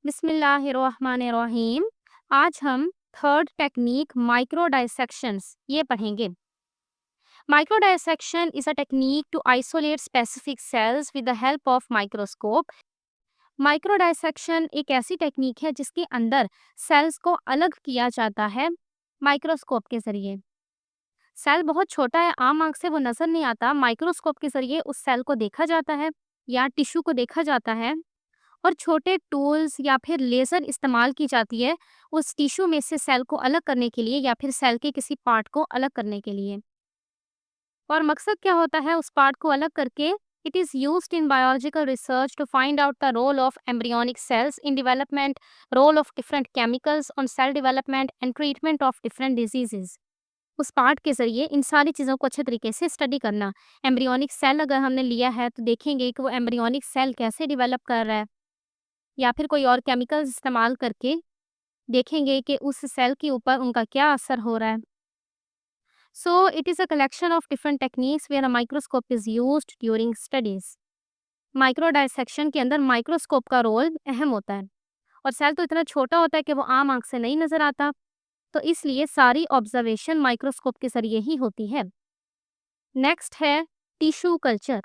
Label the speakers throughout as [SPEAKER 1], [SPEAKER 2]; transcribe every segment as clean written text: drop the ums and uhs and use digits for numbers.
[SPEAKER 1] बिस्मिल्लाहिर्रहमानिर्रहीम। आज हम थर्ड टेक्निक माइक्रो डाइसेक्शंस ये पढ़ेंगे। Micro dissection is a technique to isolate specific cells with the help of microscope. Micro dissection एक ऐसी टेक्निक है जिसके अंदर सेल्स को अलग किया जाता है माइक्रोस्कोप के जरिए। सेल बहुत छोटा है, आम आंख से वो नजर नहीं आता। माइक्रोस्कोप के जरिए उस सेल को देखा जाता है या टिश्यू को देखा जाता है और छोटे टूल्स या फिर लेज़र इस्तेमाल की जाती है उस टिश्यू में से सेल को अलग करने के लिए या फिर सेल के किसी पार्ट को अलग करने के लिए। और मकसद क्या होता है उस पार्ट को अलग करके? It is used in biological research to find out the role of embryonic cells in development, role of different chemicals on cell development and treatment of different diseases. उस पार्ट के जरिए इन सारी चीज़ों को अच्छे तरीके से स्टडी करना। एम्ब्रियोनिक सेल अगर हमने लिया है तो देखेंगे कि वो एम्ब्रियोनिक सेल कैसे डेवलप कर रहा है, या फिर कोई और केमिकल्स इस्तेमाल करके देखेंगे कि उस सेल के ऊपर उनका क्या असर हो रहा है। So it is a collection of different techniques where a microscope is used during studies. Micro dissection के अंदर माइक्रोस्कोप का रोल अहम होता है और सेल तो इतना छोटा होता है कि वो आम आंख से नहीं नजर आता, तो इसलिए सारी ऑब्जर्वेशन माइक्रोस्कोप के जरिए ही होती है। नेक्स्ट है टिश्यू कल्चर।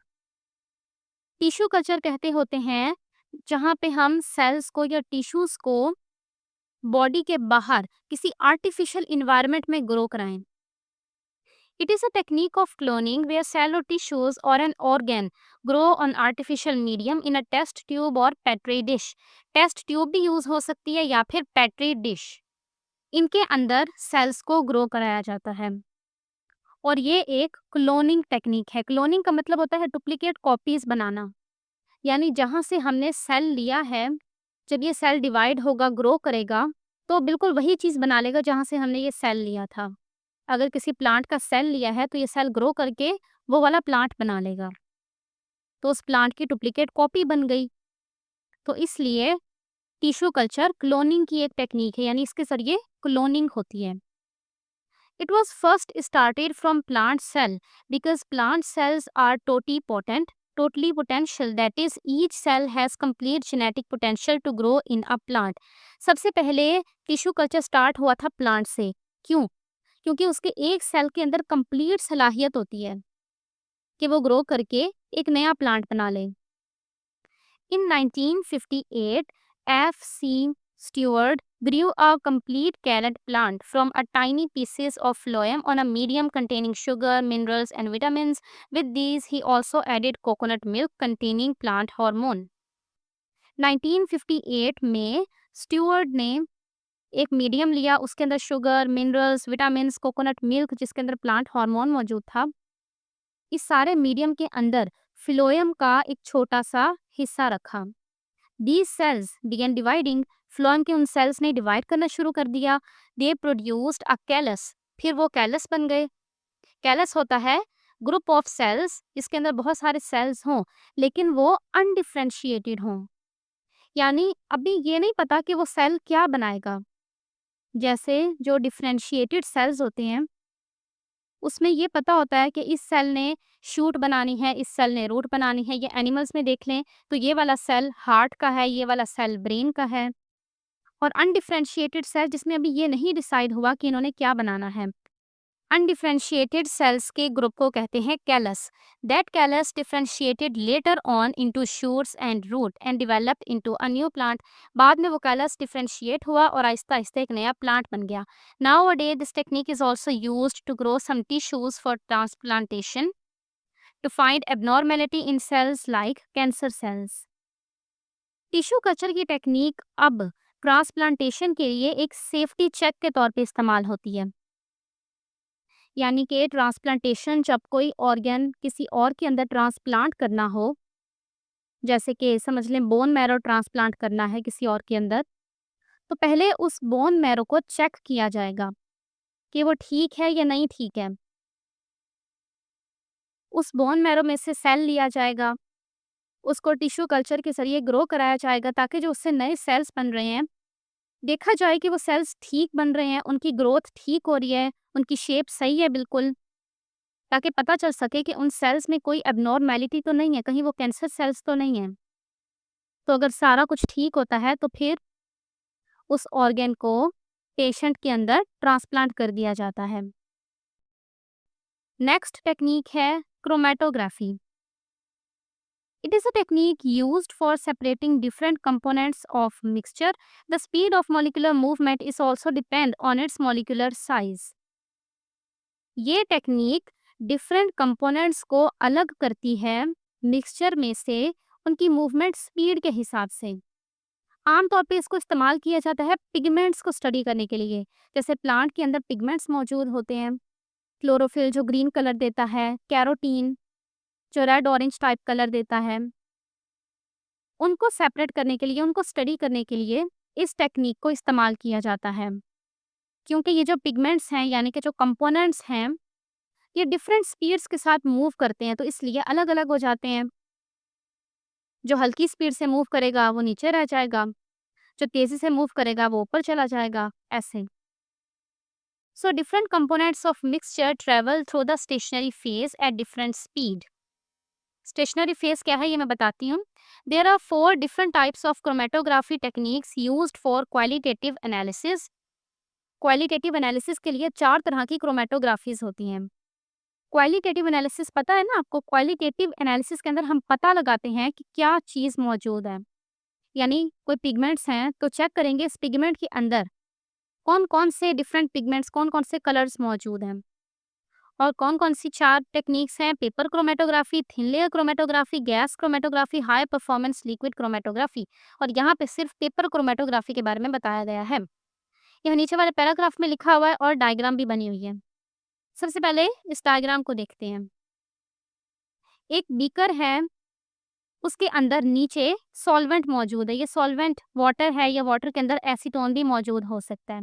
[SPEAKER 1] टिश्यू कल्चर कहते होते हैं जहाँ पे हम सेल्स को या टिश्यूज को बॉडी के बाहर किसी आर्टिफिशियल इन्वायरमेंट में ग्रो कराएं। It is a technique of cloning where cell और टिश्यूज और an organ grow on artificial medium in a test tube और पेट्री डिश। टेस्ट ट्यूब भी यूज हो सकती है या फिर पेट्री डिश। इनके अंदर सेल्स को ग्रो कराया जाता है और ये एक क्लोनिंग टेक्निक है। क्लोनिंग का मतलब होता है डुप्लीकेट कॉपीज बनाना, यानी जहाँ से हमने सेल लिया है, जब ये सेल डिवाइड होगा, ग्रो करेगा, तो बिल्कुल वही चीज़ बना लेगा जहाँ से हमने ये सेल लिया था। अगर किसी प्लांट का सेल लिया है तो ये सेल ग्रो करके वो वाला प्लांट बना लेगा, तो उस प्लांट की डुप्लीकेट कॉपी बन गई। तो इसलिए टिश्यू कल्चर क्लोनिंग की एक टेक्निक है, यानी इसके जरिए क्लोनिंग होती है। It was first started from plant cell because plant cells are totally potential, that is each cell has complete genetic potential to grow in a plant। सबसे पहले टिश्यू कल्चर स्टार्ट हुआ था प्लांट से। क्यों? क्योंकि उसके एक सेल के अंदर कंप्लीट सलाहियत होती है कि वो ग्रो करके एक नया प्लांट बना ले। In 1958, F.C. Stewart grew a complete carrot plant from a tiny pieces of phloem on a medium containing sugar, minerals and vitamins. With these, he also added coconut milk containing plant hormone। 1958 में Stuart ने एक medium लिया, उसके अंदर sugar, minerals, vitamins, coconut milk जिसके अंदर plant hormone मौजूद था। इस सारे मीडियम के अंदर फ्लोएम का एक छोटा सा हिस्सा रखा। These cells began dividing। Phloem के उन सेल्स ने डिवाइड करना शुरू कर दिया। दे प्रोड्यूस्ड अ कैलस। फिर वो कैलस बन गए। कैलस होता है ग्रुप ऑफ सेल्स जिसके अंदर बहुत सारे सेल्स हों लेकिन वो अनडिफ्रेंशिएटेड हों, यानी अभी ये नहीं पता कि वो सेल क्या बनाएगा। जैसे जो डिफ्रेंशिएटेड सेल्स होते हैं उसमें ये पता होता है कि इस सेल ने शूट बनानी है, इस सेल ने रूट बनानी है। ये एनिमल्स में देख लें तो ये वाला सेल हार्ट का है, ये वाला सेल ब्रेन का है। और अनडिफ्रेंशिएटेड सेल जिसमें अभी ये नहीं डिसाइड हुआ कि इन्होंने क्या बनाना है, अनडिफ्रेंशिएटेड सेल्स के ग्रुप को कहते हैं callus. That callus differentiated later on into shoots and root and developed into a new plant. बाद में वो कैलस डिफ्रेंशिएट हुआ और आहिस्ता आहिस्ता एक नया प्लांट बन गया। Nowadays this technique is also used to grow some tissues for transplantation to find abnormality in cells like cancer cells. Tissue culture की टेक्निक अब ट्रांसप्लांटेशन के लिए एक सेफ्टी चेक के तौर पे इस्तेमाल होती है, यानी कि ट्रांसप्लांटेशन जब कोई ऑर्गन किसी और के अंदर ट्रांसप्लांट करना हो, जैसे कि समझ लें बोन मैरो ट्रांसप्लांट करना है किसी और के अंदर, तो पहले उस बोन मैरो को चेक किया जाएगा कि वो ठीक है या नहीं ठीक है। उस बोन मैरो में से सेल लिया जाएगा, उसको टिश्यू कल्चर के जरिए ग्रो कराया जाएगा ताकि जो उससे नए सेल्स बन रहे हैं देखा जाए कि वो सेल्स ठीक बन रहे हैं, उनकी ग्रोथ ठीक हो रही है, उनकी शेप सही है बिल्कुल, ताकि पता चल सके कि उन सेल्स में कोई एबनॉर्मैलिटी तो नहीं है, कहीं वो कैंसर सेल्स तो नहीं है। तो अगर सारा कुछ ठीक होता है तो फिर उस ऑर्गन को पेशेंट के अंदर ट्रांसप्लांट कर दिया जाता है। नेक्स्ट टेक्निक है chromatography. It is a technique used for separating different components of mixture. The speed of molecular movement is also depend on its molecular size. ये टेक्निक डिफरेंट कंपोनेंट्स को अलग करती है मिक्सचर में से उनकी मूवमेंट स्पीड के हिसाब से। आमतौर पे इसको इस्तेमाल किया जाता है पिगमेंट्स को स्टडी करने के लिए। जैसे प्लांट के अंदर पिगमेंट्स मौजूद होते हैं, क्लोरोफिल जो ग्रीन कलर देता है, कैरोटीन जो रेड ऑरेंज टाइप कलर देता है, उनको सेपरेट करने के लिए, उनको स्टडी करने के लिए इस टेक्निक को इस्तेमाल किया जाता है। क्योंकि ये जो पिगमेंट्स हैं यानी कि जो कंपोनेंट्स हैं ये डिफरेंट स्पीड्स के साथ मूव करते हैं, तो इसलिए अलग अलग हो जाते हैं। जो हल्की स्पीड से मूव करेगा वो नीचे रह जाएगा, जो तेजी से मूव करेगा वो ऊपर चला जाएगा, ऐसे। So different components of mixture travel through the stationary phase at different speed. Stationary phase क्या है ये मैं बताती हूँ। There are 4 different types of chromatography techniques used for qualitative analysis. Qualitative analysis के लिए 4 तरह की क्रोमेटोग्राफीज होती हैं। क्वालिटेटिव एनालिसिस पता है ना आपको? क्वालिटेटिव एनालिसिस के अंदर हम पता लगाते हैं कि क्या चीज़ मौजूद है। यानी कोई पिगमेंट्स हैं तो चेक करेंगे इस पिगमेंट के अंदर कौन कौन से डिफरेंट पिगमेंट्स, कौन कौन से कलर्स मौजूद हैं। और कौन कौन सी 4 टेक्निक्स हैं? Paper chromatography, thin layer chromatography, gas chromatography, high performance liquid chromatography. और यहाँ पे सिर्फ पेपर क्रोमेटोग्राफी के बारे में बताया गया है। यह नीचे वाले पैराग्राफ में लिखा हुआ है और डायग्राम भी बनी हुई है। सबसे पहले इस डायग्राम को देखते हैं। एक बीकर है, उसके अंदर नीचे सॉल्वेंट मौजूद है। ये सॉल्वेंट वाटर है या वाटर के अंदर एसीटोन भी मौजूद हो सकता है।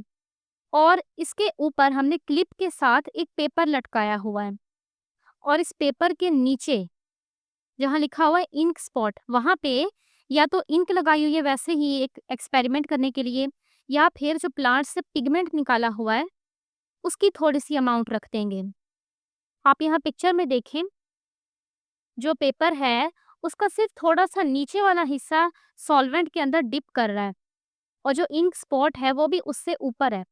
[SPEAKER 1] और इसके ऊपर हमने क्लिप के साथ एक पेपर लटकाया हुआ है। और इस पेपर के नीचे जहाँ लिखा हुआ है इंक स्पॉट, वहाँ पे या तो इंक लगाई हुई है वैसे ही एक एक्सपेरिमेंट करने के लिए, या फिर जो प्लांट से पिगमेंट निकाला हुआ है उसकी थोड़ी सी अमाउंट रख देंगे। आप यहाँ पिक्चर में देखें, जो पेपर है उसका सिर्फ थोड़ा सा नीचे वाला हिस्सा सॉल्वेंट के अंदर डिप कर रहा है और जो इंक स्पॉट है वो भी उससे ऊपर है।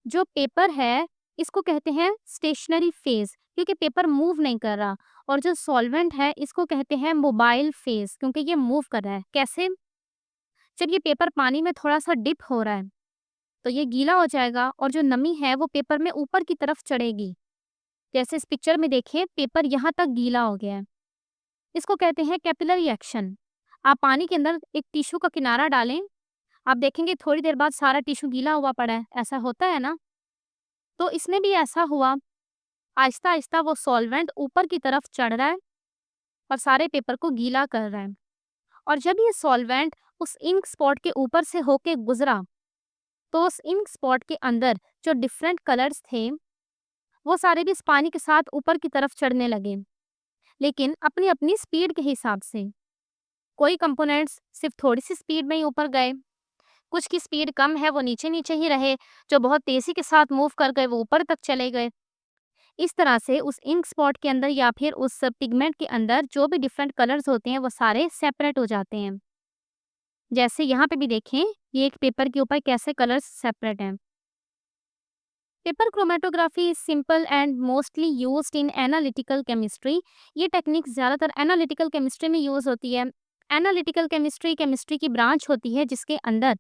[SPEAKER 1] जो पेपर है इसको कहते हैं स्टेशनरी फेज क्योंकि पेपर मूव नहीं कर रहा, और जो सॉल्वेंट है इसको कहते हैं मोबाइल फेज क्योंकि ये मूव कर रहा है। कैसे? जब ये पेपर पानी में थोड़ा सा डिप हो रहा है तो ये गीला हो जाएगा और जो नमी है वो पेपर में ऊपर की तरफ चढ़ेगी। जैसे इस पिक्चर में देखिए, पेपर यहाँ तक गीला हो गया है। इसको कहते हैं कैपिलरी एक्शन। आप पानी के अंदर एक टिश्यू का किनारा डालें, आप देखेंगे थोड़ी देर बाद सारा टिश्यू गीला हुआ पड़ा है, ऐसा होता है ना? तो इसमें भी ऐसा हुआ, आहिस्ता आहिस्ता वो सॉल्वेंट ऊपर की तरफ चढ़ रहा है और सारे पेपर को गीला कर रहा है। और जब ये सॉल्वेंट उस इंक स्पॉट के ऊपर से होके गुजरा तो उस इंक स्पॉट के अंदर जो डिफरेंट कलर्स थे वो सारे भी इस पानी के साथ ऊपर की तरफ चढ़ने लगे, लेकिन अपनी अपनी स्पीड के हिसाब से। कोई कंपोनेंट्स सिर्फ थोड़ी सी स्पीड में ही ऊपर गए, कुछ की स्पीड कम है वो नीचे नीचे ही रहे, जो बहुत तेजी के साथ मूव कर गए वो ऊपर तक चले गए। इस तरह से उस इंक स्पॉट के अंदर या फिर उस पिगमेंट के अंदर जो भी डिफरेंट कलर्स होते हैं वो सारे सेपरेट हो जाते हैं। जैसे यहाँ पे भी देखें, ये एक पेपर के ऊपर कैसे कलर्स सेपरेट हैं। Paper chromatography is simple and mostly used in analytical chemistry. ये टेक्निक ज़्यादातर एनालिटिकल केमिस्ट्री में यूज़ होती है। एनालिटिकल केमिस्ट्री केमिस्ट्री की ब्रांच होती है जिसके अंदर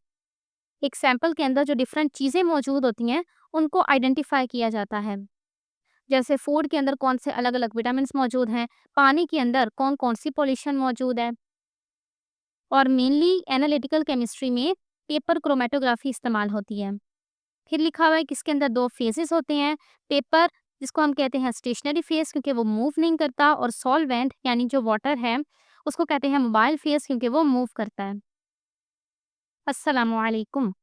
[SPEAKER 1] एक सैंपल के अंदर जो डिफरेंट चीज़ें मौजूद होती हैं उनको आइडेंटिफाई किया जाता है। जैसे फूड के अंदर कौन से अलग अलग विटामिन मौजूद हैं, पानी के अंदर कौन कौन सी पॉल्यूशन मौजूद है। और मेनली एनालिटिकल केमिस्ट्री में पेपर क्रोमेटोग्राफी इस्तेमाल होती है। फिर लिखा हुआ है कि इसके अंदर 2 फेजेस होते हैं। पेपर जिसको हम कहते हैं स्टेशनरी फेज क्योंकि वो मूव नहीं करता, और सॉल्वेंट यानी जो वाटर है उसको कहते हैं मोबाइल फेज क्योंकि वो मूव करता है। अस्सलामुअलैकुम।